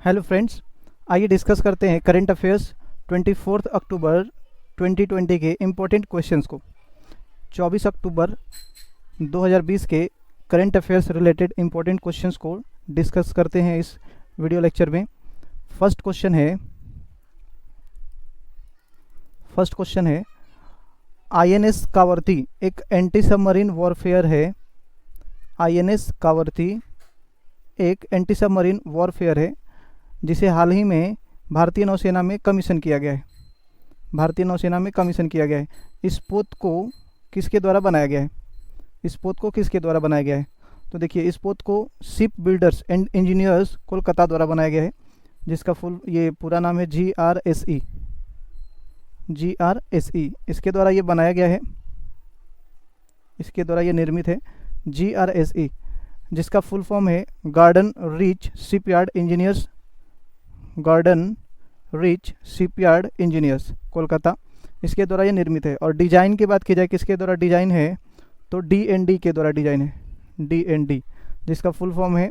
Hello friends, आइए discuss करते हैं करंट अफेयर्स 24 अक्टूबर 2020 के इम्पोर्टेंट क्वेश्चंस को। 24 अक्टूबर 2020 के current affairs related important questions को डिस्कस करते हैं इस वीडियो लेक्चर में। फर्स्ट क्वेश्चन है आईएनएस कावर्ती एक एंटी सबमरीन वॉरफेयर है। आईएनएस कावर्ती एक एंटी सबमरीन वॉरफेयर है जिसे हाल ही में भारतीय नौसेना में कमीशन किया गया है। इस पोत को किसके द्वारा बनाया गया है? तो देखिए, इस पोत को ship builders and engineers Kolkata द्वारा बनाया गया है, जिसका पूरा नाम है GRSE। इसके द्वारा ये बनाया गया है, इसके द्वारा ये निर्मित है GRSE, जिसका फुल फॉर्म है garden reach shipyard engineers Kolkata. इसके द्वारा ये निर्मित है। और डिजाइन की बात की जाए किसके द्वारा डिजाइन है, तो DND के द्वारा डिजाइन है, DND, जिसका फुल फॉर्म है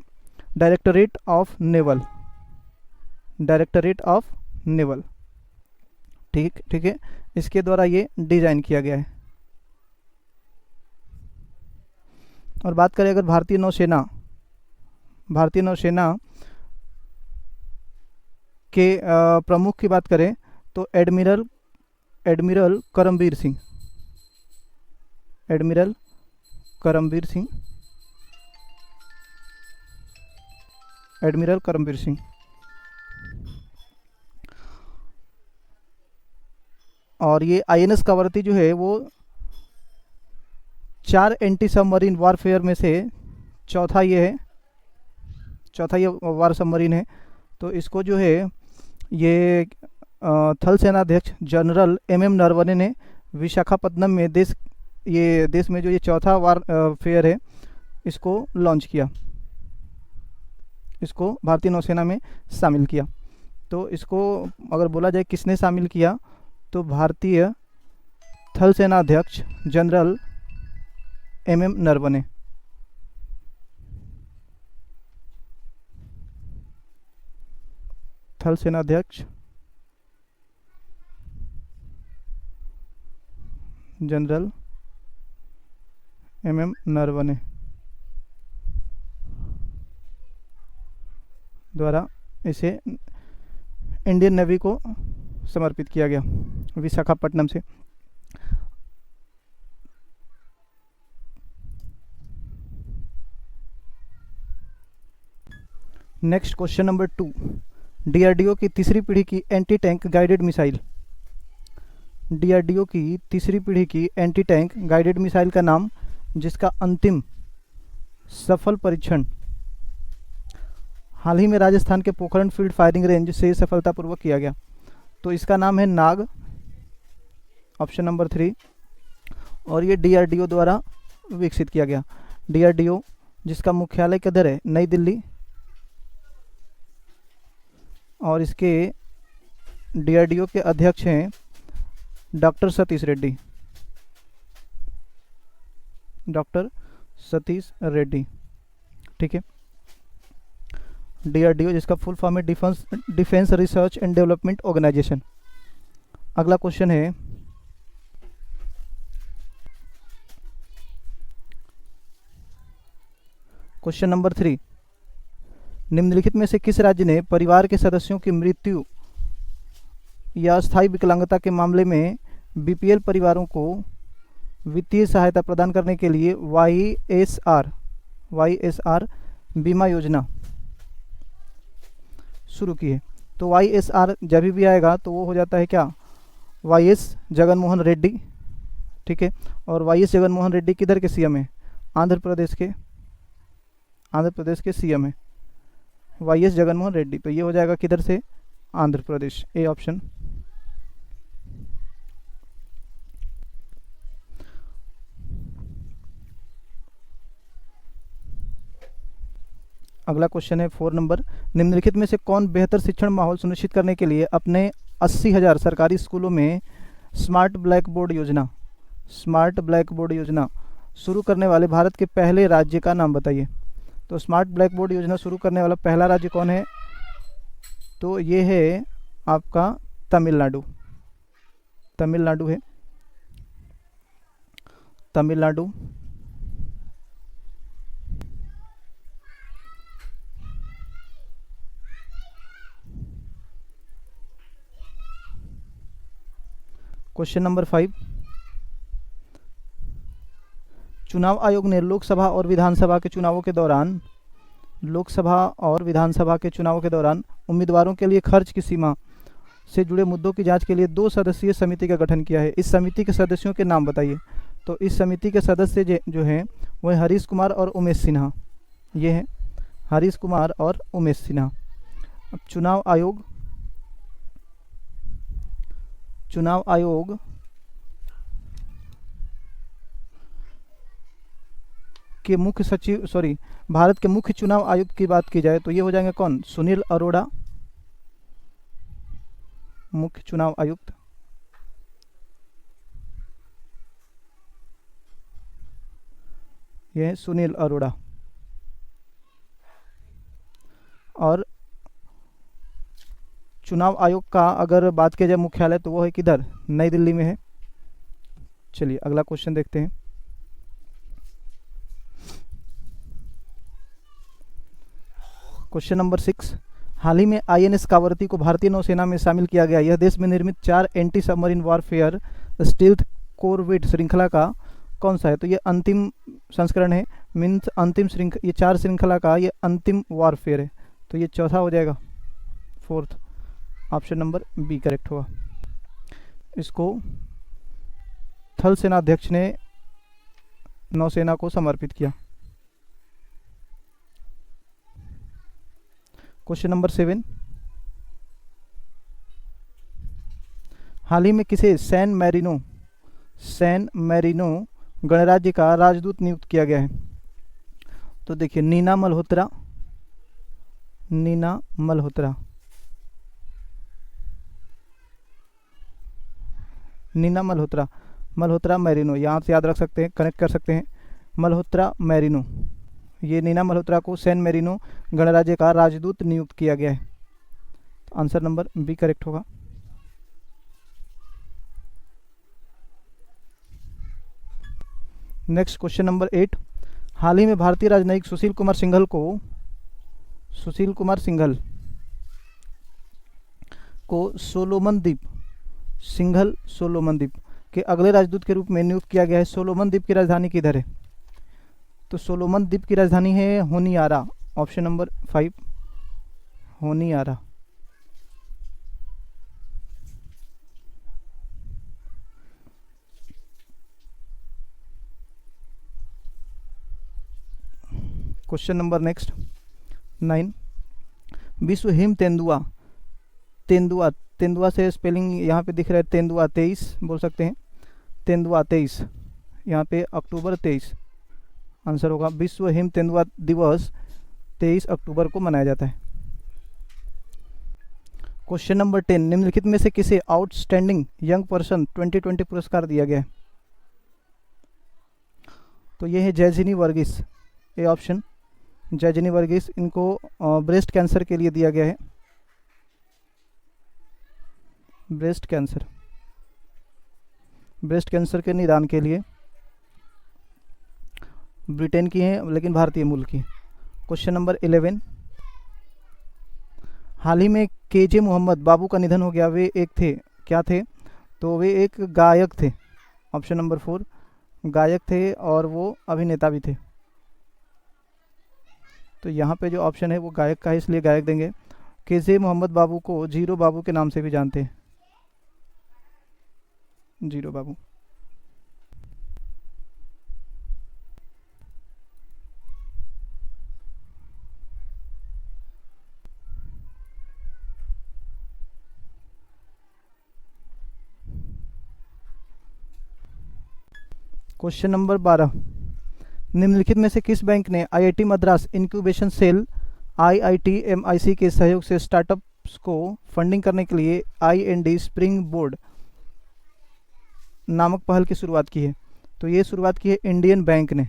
डायरेक्टरेट ऑफ नेवल। ठीक है, इसके द्वारा ये डिजाइन किया गया है। और बात करें अगर भारतीय नौसेना के प्रमुख की बात करें तो एडमिरल करमबीर सिंह। और ये आईएनएस कावर्ती जो है वो 4 एंटी सबमरीन वारफेयर में से चौथा ये वार सबमरीन है। तो इसको जो है ये थल सेनाध्यक्ष जनरल MM नरवणे ने विशाखापत्तनम में देश में जो ये चौथा वारफेयर है इसको लॉन्च किया, इसको भारतीय नौसेना में शामिल किया। तो इसको अगर बोला जाए किसने शामिल किया, तो भारतीय थल सेनाध्यक्ष जनरल MM नरवणे। थल सेनाध्यक्ष जनरल MM नरवणे द्वारा इसे इंडियन नेवी को समर्पित किया गया विशाखापट्टनम से। नेक्स्ट क्वेश्चन नंबर 2, DRDO की तीसरी पीढ़ी की एंटी टैंक गाइडेड मिसाइल का नाम, जिसका अंतिम सफल परीक्षण हाल ही में राजस्थान के पोखरण फील्ड फायरिंग रेंज से सफलतापूर्वक किया गया। तो इसका नाम है नाग, ऑप्शन नंबर 3। और ये DRDO द्वारा विकसित किया गया। DRDO जिसका मुख्यालय किधर है, नई दिल्ली। और इसके DRDO के अध्यक्ष हैं डॉक्टर सतीश रेड्डी। ठीक है, DRDO जिसका फुल फॉर्म है defence research and development organisation. अगला क्वेश्चन है क्वेश्चन नंबर 3, निम्नलिखित में से किस राज्य ने परिवार के सदस्यों की मृत्यु या अस्थायी विकलांगता के मामले में BPL परिवारों को वित्तीय सहायता प्रदान करने के लिए YSR बीमा योजना शुरू की है? तो YSR जब भी आएगा तो वो हो जाता है क्या, YS जगनमोहन रेड्डी। ठीक है, और YS जगनमोहन रेड्डी किधर के CM है, आंध्र प्रदेश के CM है YS जगनमोहन रेड्डी। तो ये हो जाएगा किधर से, आंध्र प्रदेश, ए ऑप्शन। अगला क्वेश्चन है 4 नंबर, निम्नलिखित में से कौन बेहतर शिक्षण माहौल सुनिश्चित करने के लिए अपने 80,000 सरकारी स्कूलों में स्मार्ट ब्लैक बोर्ड योजना शुरू करने वाले भारत के पहले राज्य का नाम बताइए? तो स्मार्ट ब्लैक बोर्ड योजना शुरू करने वाला पहला राज्य कौन है? तो ये है आपका तमिलनाडु, तमिलनाडु है, तमिलनाडु। क्वेश्चन नंबर 5, चुनाव आयोग ने लोकसभा और विधानसभा के चुनावों के दौरान, लोकसभा और विधानसभा के चुनावों के दौरान उम्मीदवारों के लिए खर्च की सीमा से जुड़े मुद्दों की जांच के लिए 2 सदस्यीय समिति का गठन किया है। इस समिति के सदस्यों के नाम बताइए। तो इस समिति के सदस्य जो हैं वो है हरीश कुमार और उमेश सिन्हा। ये हैं हरीश कुमार और उमेश सिन्हा। अब चुनाव आयोग के मुख्य सचिव, भारत के मुख्य चुनाव आयुक्त की बात की जाए तो ये हो जाएंगे कौन? सुनील अरोड़ा, मुख्य चुनाव आयुक्त। ये है सुनील अरोड़ा। और चुनाव आयोग का अगर बात की जाए मुख्यालय तो वो है किधर? नई दिल्ली में है। चलिए अगला क्वेश्चन देखते हैं। क्वेश्चन नंबर 6, हाल ही में INS कावरती को भारतीय नौसेना में शामिल किया गया। यह देश में निर्मित 4 एंटी सबमरीन वॉरफेयर स्टील्थ कोरवेट श्रृंखला का कौन सा है? तो ये अंतिम संस्करण है, मीन्स अंतिम ये 4 श्रृंखला का ये अंतिम वॉरफेयर है। तो ये चौथा हो जाएगा, 4th। Option number B correct होगा। इसको थल सेनाध्यक्ष ने नौसेना को समर्पित किया। क्वेश्चन नंबर 7, हाल ही में किसे सैन मैरिनो गणराज्य का राजदूत नियुक्त किया गया है? तो देखिए नीना मल्होत्रा, मल्होत्रा मैरिनो, यहाँ से याद रख सकते हैं, कनेक्ट कर सकते हैं। मल्होत्रा मैरिनो, ये नीना मल्होत्रा को सैन मैरिनो गणराज्य का राजदूत नियुक्त किया गया है। तो आंसर नंबर बी करेक्ट होगा। नेक्स्ट क्वेश्चन नंबर 8, हाल ही में भारतीय राजनयिक सुशील कुमार सिंघल को सोलोमन द्वीप के अगले राजदूत के रूप में नियुक्त किया गया है। सोलोमन द्वीप की राजधानी किधर है? तो सोलोमन द्वीप की राजधानी है Honiara. Option number 5 Honiara. Question number next 9, विश्व हिम तेंदुआ से स्पेलिंग यहाँ पे दिख रहा है, तेंदुआ 23 बोल सकते हैं, तेंदुआ 23, यहाँ पे अक्टूबर 23 आंसर होगा। विश्व हिम तेंदुआ दिवस 23 अक्टूबर को मनाया जाता है। क्वेश्चन नंबर 10, निम्नलिखित में से किसे आउटस्टैंडिंग यंग पर्सन 2020 पुरस्कार दिया गया है? तो ये है जैजिनी वर्गीस, ए ऑप्शन जैजिनी वर्गीस। इनको ब्रेस्ट कैंसर के लिए दिया गया है, ब्रेस्ट कैंसर के निदान के लिए। ब्रिटेन की हैं लेकिन भारतीय मूल की। क्वेश्चन नंबर 11, हाल ही में KJ मोहम्मद बाबू का निधन हो गया। वे एक थे, क्या थे? तो वे एक गायक थे। ऑप्शन नंबर 4 गायक थे और वो अभिनेता भी थे। तो यहाँ पे जो ऑप्शन है वो गायक का है, इसलिए गायक देंगे। KJ मोहम्मद बाबू को जीरो बाबू के नाम से भी जानते हैं, जीरो बाबू। क्वेश्चन नंबर 12, निम्नलिखित में से किस बैंक ने IIT Madras incubation cell IIT-MIC के सहयोग से स्टार्टअप्स को फंडिंग करने के लिए IND स्प्रिंग बोर्ड नामक पहल की शुरुआत की है? तो ये शुरुआत की है इंडियन बैंक ने।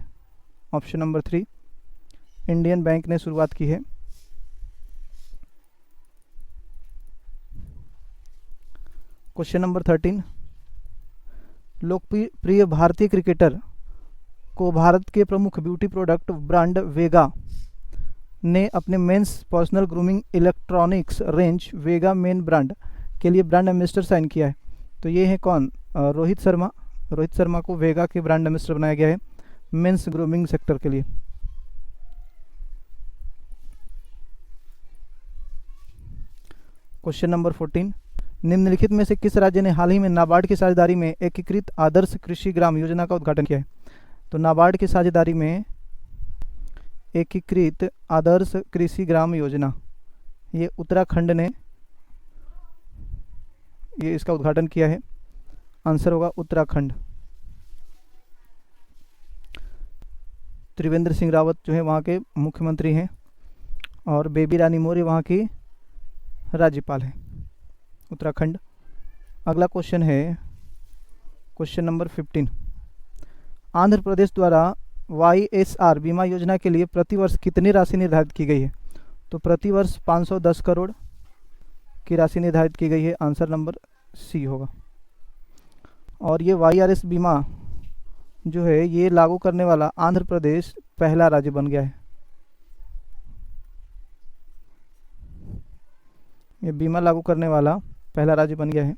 ऑप्शन नंबर 3 इंडियन बैंक ने शुरुआत की है। क्वेश्चन नंबर 13, लोकप्रिय भारतीय क्रिकेटर को भारत के प्रमुख ब्यूटी प्रोडक्ट ब्रांड वेगा ने अपने men's personal grooming electronics range Vega men brand के लिए ब्रांड एम्बेसडर साइन किया है। तो ये है कौन? रोहित शर्मा। रोहित शर्मा को वेगा के ब्रांड एम्बेसडर बनाया गया है मेंस ग्रूमिंग सेक्टर के लिए। क्वेश्चन नंबर 14, निम्नलिखित में से किस राज्य ने हाल ही में नाबार्ड की साझेदारी में एकीकृत आदर्श कृषि ग्राम योजना का उद्घाटन किया है? तो नाबार्ड की साझेदारी में एकीकृत आदर्श कृषि ग्राम योजना, ये उत्तराखंड ने ये इसका उद्घाटन किया है। आंसर होगा उत्तराखंड। त्रिवेंद्र सिंह रावत जो है वहाँ के मुख्यमंत्री हैं और बेबी रानी मौर्य वहाँ की राज्यपाल है, उत्तराखंड। अगला क्वेश्चन है क्वेश्चन नंबर 15, आंध्र प्रदेश द्वारा YSR बीमा योजना के लिए प्रतिवर्ष कितनी राशि निर्धारित की गई है? तो प्रतिवर्ष 510 करोड़ की राशि निर्धारित की गई है। आंसर नंबर सी होगा। और ये YRS बीमा जो है ये लागू करने वाला आंध्र प्रदेश पहला राज्य बन गया है। ये बीमा लागू करने वाला पहला राज्य बन गया है।